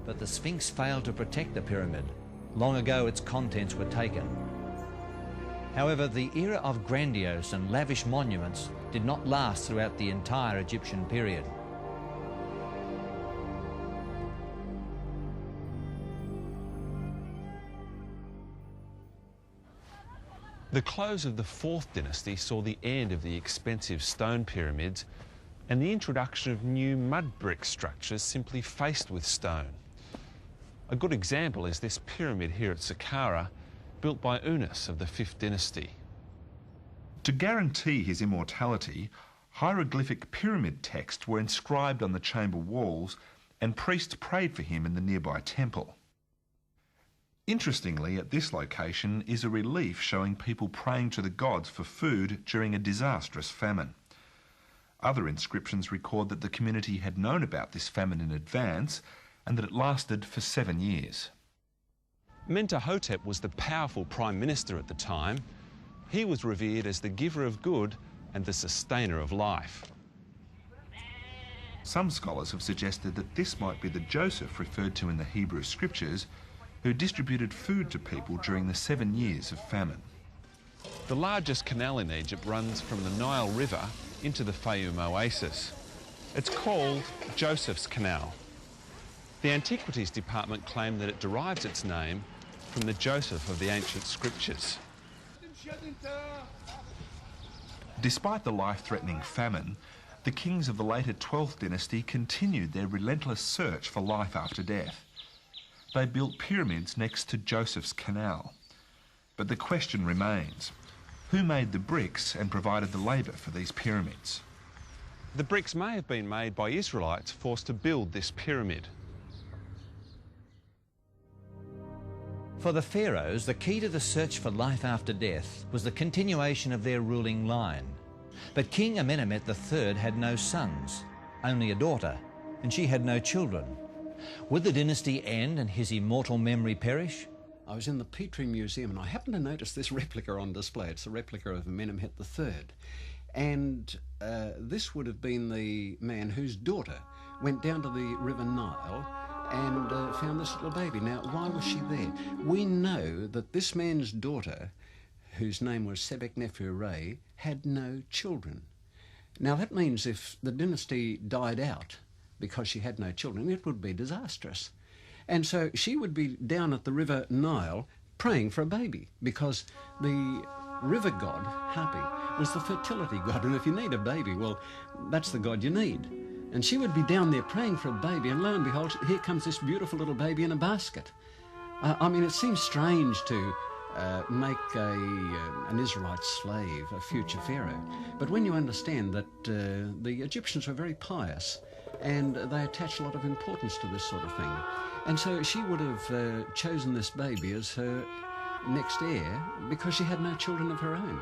but the Sphinx failed to protect the pyramid. Long ago its contents were taken. However, the era of grandiose and lavish monuments did not last throughout the entire Egyptian period. The close of the 4th dynasty saw the end of the expensive stone pyramids and the introduction of new mud brick structures simply faced with stone. A good example is this pyramid here at Saqqara, built by Unas of the 5th dynasty. To guarantee his immortality, hieroglyphic pyramid texts were inscribed on the chamber walls, and priests prayed for him in the nearby temple. Interestingly, at this location is a relief showing people praying to the gods for food during a disastrous famine. Other inscriptions record that the community had known about this famine in advance and that it lasted for 7 years. Mentuhotep was the powerful prime minister at the time. He was revered as the giver of good and the sustainer of life. Some scholars have suggested that this might be the Joseph referred to in the Hebrew scriptures, who distributed food to people during the 7 years of famine. The largest canal in Egypt runs from the Nile River into the Fayoum Oasis. It's called Joseph's Canal. The Antiquities Department claim that it derives its name from the Joseph of the ancient scriptures. Despite the life-threatening famine, the kings of the later 12th dynasty continued their relentless search for life after death. They built pyramids next to Joseph's Canal. But the question remains, who made the bricks and provided the labour for these pyramids? The bricks may have been made by Israelites forced to build this pyramid. For the pharaohs, the key to the search for life after death was the continuation of their ruling line. But King Amenemhet III had no sons, only a daughter, and she had no children. Would the dynasty end and his immortal memory perish? I was in the Petrie Museum and I happened to notice this replica on display. It's a replica of Amenemhet III. And this would have been the man whose daughter went down to the River Nile and found this little baby. Now, why was she there? We know that this man's daughter, whose name was Sebek-Nefer-Re, had no children. Now, that means if the dynasty died out because she had no children, it would be disastrous. And so she would be down at the River Nile praying for a baby, because the river god, Hapi, was the fertility god, and if you need a baby, well, that's the god you need. And she would be down there praying for a baby, and lo and behold, here comes this beautiful little baby in a basket. I mean, it seems strange to make an Israelite slave a future pharaoh. But when you understand that the Egyptians were very pious and they attached a lot of importance to this sort of thing, and so she would have chosen this baby as her next heir because she had no children of her own.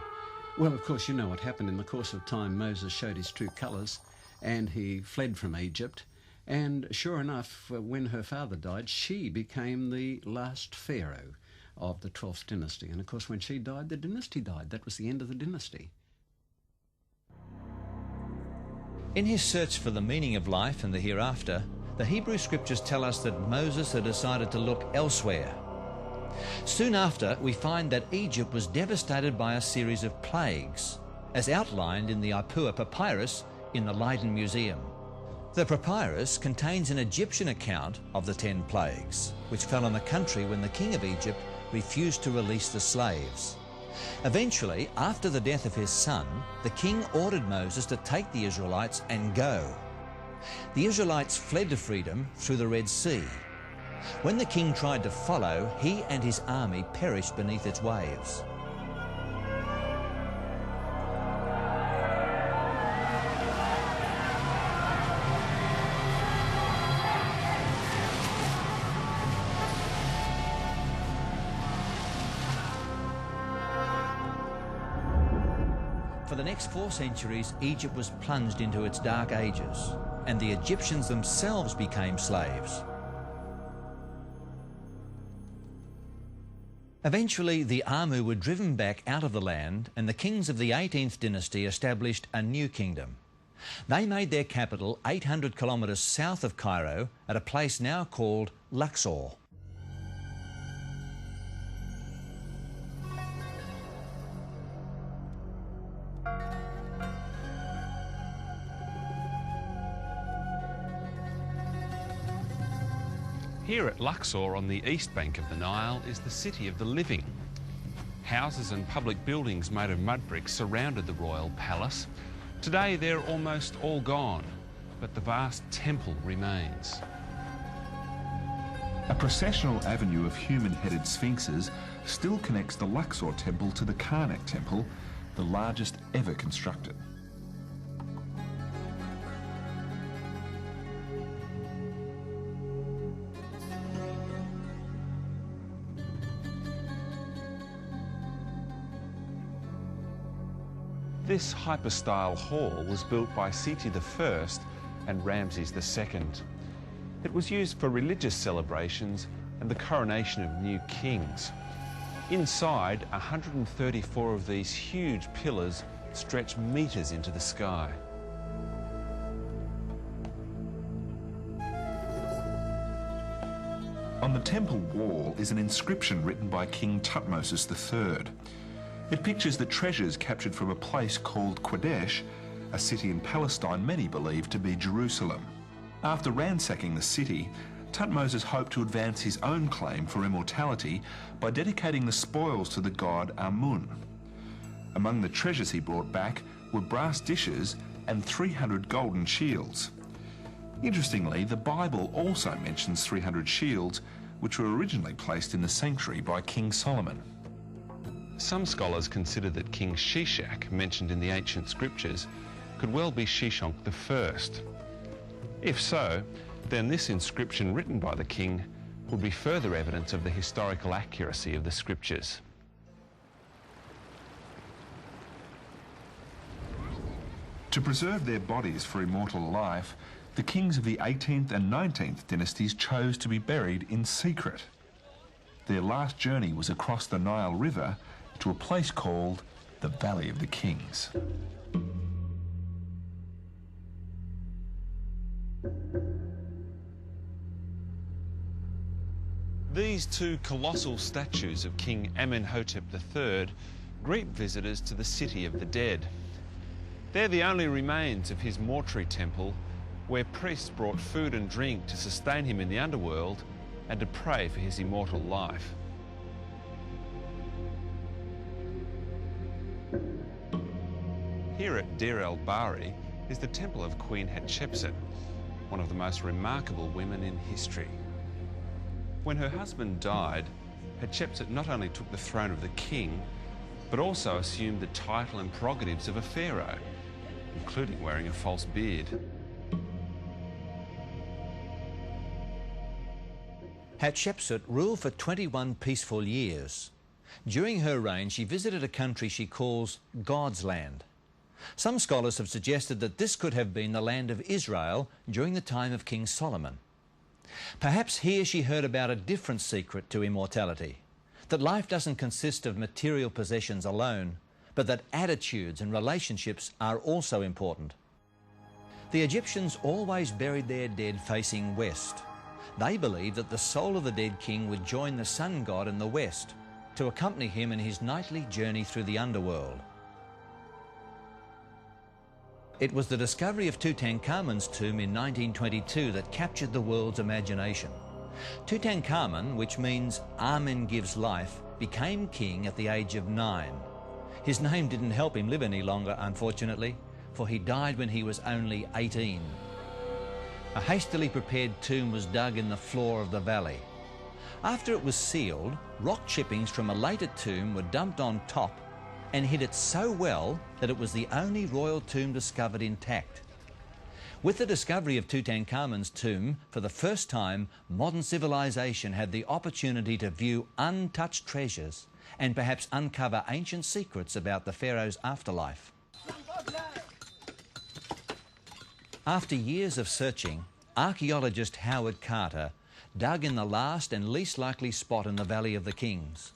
Well, of course, you know what happened in the course of time. Moses showed his true colours and he fled from Egypt. And sure enough, when her father died, she became the last pharaoh of the 12th dynasty. And of course, when she died, the dynasty died. That was the end of the dynasty. In his search for the meaning of life and the hereafter, the Hebrew scriptures tell us that Moses had decided to look elsewhere. Soon after, we find that Egypt was devastated by a series of plagues, as outlined in the Ipuwer papyrus in the Leiden Museum. The papyrus contains an Egyptian account of the 10 plagues, which fell on the country when the king of Egypt refused to release the slaves. Eventually, after the death of his son, the king ordered Moses to take the Israelites and go. The Israelites fled to freedom through the Red Sea. When the king tried to follow, he and his army perished beneath its waves. For the next 4 centuries, Egypt was plunged into its dark ages, and the Egyptians themselves became slaves. Eventually, the Amu were driven back out of the land, and the kings of the 18th dynasty established a new kingdom. They made their capital 800 kilometres south of Cairo at a place now called Luxor. Here at Luxor on the east bank of the Nile is the city of the living. Houses and public buildings made of mud bricks surrounded the royal palace. Today they're almost all gone, but the vast temple remains. A processional avenue of human-headed sphinxes still connects the Luxor temple to the Karnak temple, the largest ever constructed. This hyper-style hall was built by Seti I and Ramses II. It was used for religious celebrations and the coronation of new kings. Inside, 134 of these huge pillars stretch metres into the sky. On the temple wall is an inscription written by King Thutmose III. It pictures the treasures captured from a place called Qadesh, a city in Palestine many believe to be Jerusalem. After ransacking the city, Thutmose hoped to advance his own claim for immortality by dedicating the spoils to the god Amun. Among the treasures he brought back were brass dishes and 300 golden shields. Interestingly, the Bible also mentions 300 shields, which were originally placed in the sanctuary by King Solomon. Some scholars consider that King Shishak, mentioned in the ancient scriptures, could well be Shishonk I. If so, then this inscription written by the king would be further evidence of the historical accuracy of the scriptures. To preserve their bodies for immortal life, the kings of the 18th and 19th dynasties chose to be buried in secret. Their last journey was across the Nile River to a place called the Valley of the Kings. These two colossal statues of King Amenhotep III greet visitors to the city of the dead. They're the only remains of his mortuary temple, where priests brought food and drink to sustain him in the underworld and to pray for his immortal life. Here at Deir el-Bahari is the temple of Queen Hatshepsut, one of the most remarkable women in history. When her husband died, Hatshepsut not only took the throne of the king, but also assumed the title and prerogatives of a pharaoh, including wearing a false beard. Hatshepsut ruled for 21 peaceful years. During her reign, she visited a country she calls God's land. Some scholars have suggested that this could have been the land of Israel during the time of King Solomon. Perhaps here she heard about a different secret to immortality, that life doesn't consist of material possessions alone, but that attitudes and relationships are also important. The Egyptians always buried their dead facing west. They believed that the soul of the dead king would join the sun god in the west to accompany him in his nightly journey through the underworld. It was the discovery of Tutankhamun's tomb in 1922 that captured the world's imagination. Tutankhamun, which means Amen gives life, became king at the age of 9. His name didn't help him live any longer, unfortunately, for he died when he was only 18. A hastily prepared tomb was dug in the floor of the valley. After it was sealed, rock chippings from a later tomb were dumped on top and hid it so well that it was the only royal tomb discovered intact. With the discovery of Tutankhamun's tomb, for the first time, modern civilization had the opportunity to view untouched treasures and perhaps uncover ancient secrets about the pharaoh's afterlife. After years of searching, archaeologist Howard Carter dug in the last and least likely spot in the Valley of the Kings.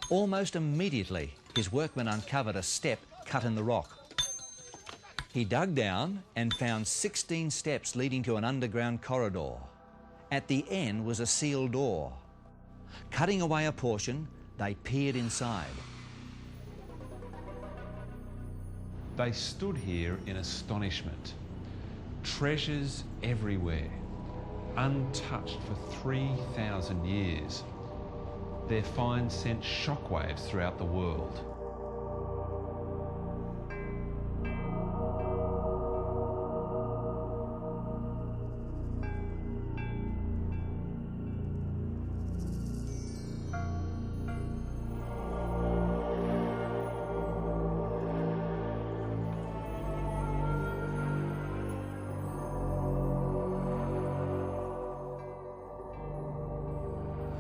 Almost immediately, his workmen uncovered a step cut in the rock. He dug down and found 16 steps leading to an underground corridor. At the end was a sealed door. Cutting away a portion, they peered inside. They stood here in astonishment. Treasures everywhere, untouched for 3,000 years. Their finds sent shockwaves throughout the world.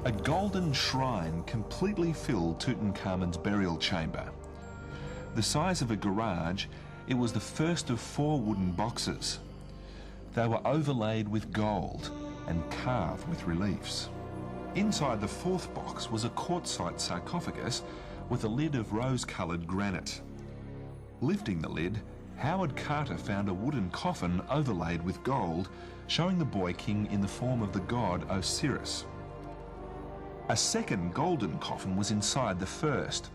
A golden shrine completely filled Tutankhamun's burial chamber. The size of a garage, it was the first of 4 wooden boxes. They were overlaid with gold and carved with reliefs. Inside the 4th box was a quartzite sarcophagus with a lid of rose-coloured granite. Lifting the lid, Howard Carter found a wooden coffin overlaid with gold, showing the boy king in the form of the god Osiris. A second golden coffin was inside the first.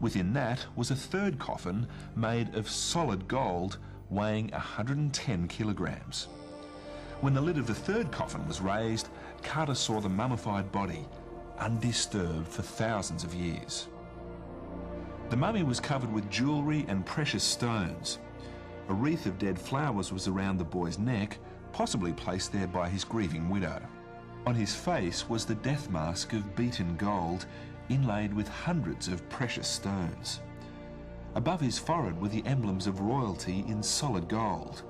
Within that was a third coffin made of solid gold, weighing 110 kilograms. When the lid of the third coffin was raised, Carter saw the mummified body, undisturbed for thousands of years. The mummy was covered with jewellery and precious stones. A wreath of dead flowers was around the boy's neck, possibly placed there by his grieving widow. On his face was the death mask of beaten gold, inlaid with hundreds of precious stones. Above his forehead were the emblems of royalty in solid gold,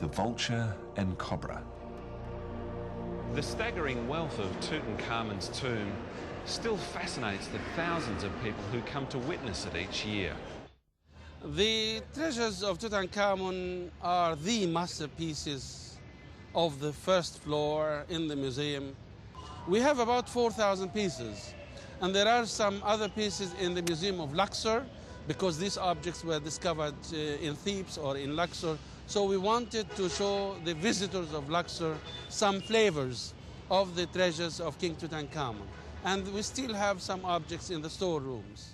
the vulture and cobra. The staggering wealth of Tutankhamun's tomb still fascinates the thousands of people who come to witness it each year. The treasures of Tutankhamun are the masterpieces of the first floor in the museum. We have about 4,000 pieces, and there are some other pieces in the Museum of Luxor, because these objects were discovered in Thebes or in Luxor. So we wanted to show the visitors of Luxor some flavors of the treasures of King Tutankhamun. And we still have some objects in the storerooms.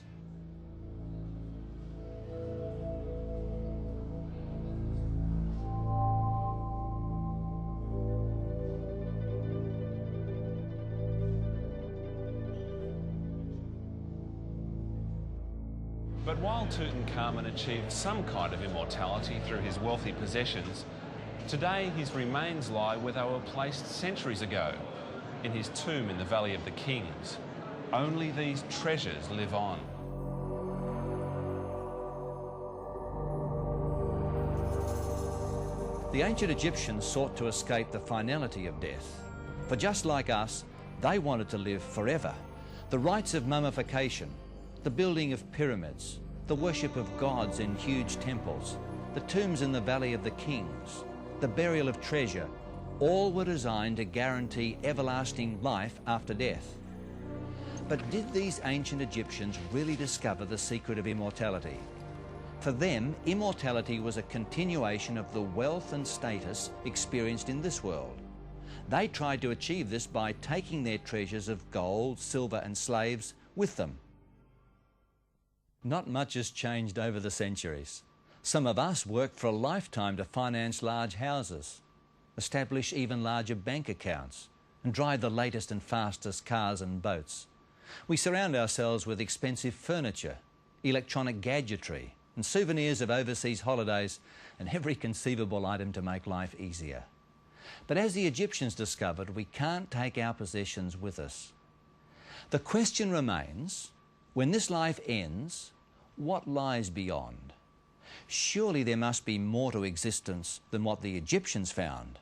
But while Tutankhamun achieved some kind of immortality through his wealthy possessions, today his remains lie where they were placed centuries ago, in his tomb in the Valley of the Kings. Only these treasures live on. The ancient Egyptians sought to escape the finality of death. For just like us, they wanted to live forever. The rites of mummification, the building of pyramids, the worship of gods in huge temples, the tombs in the Valley of the Kings, the burial of treasure, all were designed to guarantee everlasting life after death. But did these ancient Egyptians really discover the secret of immortality? For them, immortality was a continuation of the wealth and status experienced in this world. They tried to achieve this by taking their treasures of gold, silver and slaves with them. Not much has changed over the centuries. Some of us work for a lifetime to finance large houses, establish even larger bank accounts, and drive the latest and fastest cars and boats. We surround ourselves with expensive furniture, electronic gadgetry, and souvenirs of overseas holidays, and every conceivable item to make life easier. But as the Egyptians discovered, we can't take our possessions with us. The question remains, when this life ends, what lies beyond? Surely there must be more to existence than what the Egyptians found.